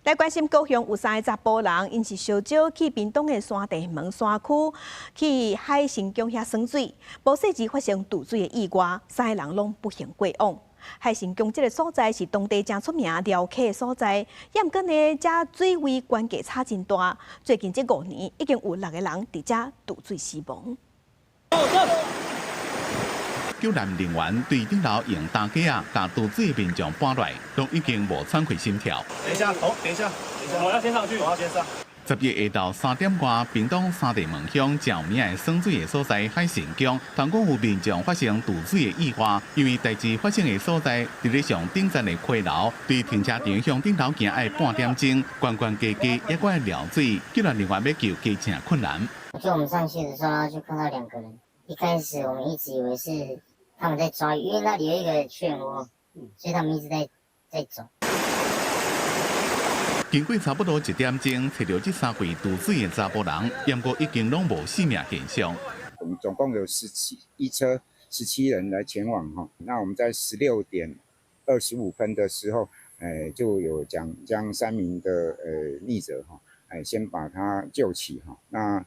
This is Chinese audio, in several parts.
来关心高雄有3个查甫人，因是烧酒去屏东的山地门山区去海神宫遐耍水，无细致发生渡水的意外，3个人拢不幸过往。海神宫这个所在是当地真出名撩客的所在，也毋过呢，这水位关价差真大。最近这5年，已经有6个人伫这渡水死亡。救援人员对顶楼用担架把渡水的民众搬来，都已经无喘气心跳。等一下，等一下，我要先上去，我要先上。10月下昼3点外，屏东三地门乡有名的耍水的所在海神宫，同讲有民众发生渡水的意外，因为代志发生的所在伫咧上顶站的溪楼，对停车场向顶楼行要半点钟，关关加加也怪撩水，救援人员要救加正困难。就我们上去的时候，然后就看到2个人。一开始我们一直以为是他们在抓鱼，因为那里有一个漩涡，所以他们一直在走。经过差不多1点钟，找到这3位渡水的查甫人，不过已经拢无性命现象。我们总共有一车17人来前往哈。那我们在16点25分的时候，就有将3名的溺者哈，先把他救起哈。那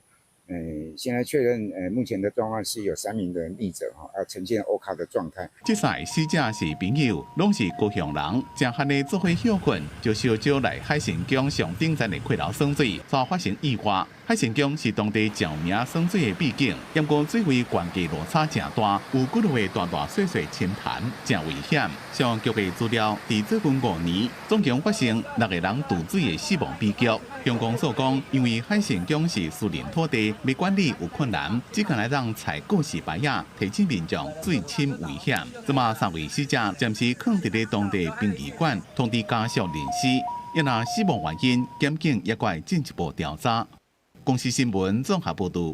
现在确认，目前的状况是有3名的溺者哈，呈现 O 卡的状态。这3个死者是朋友，拢是高雄人，正和的做伙休困，就烧酒来海神宫上顶站的溪流耍水，遭发生意外。海神宫是当地著名耍水的秘境，不过水位关价落差正大，有几落的大细倾盘，真危险。消防局的资料，伫最近5年，总共发生6个人渡水的死亡悲剧。香港所讲，因为海神宫是私人土地，要管理有困难，只可能让采过洗白呀，提醒民众水深危险。这么3位死者暂时放伫咧当地殡仪馆，通知家属联系。若那死亡原因，检警也会进一步调查。公司新闻综合报道。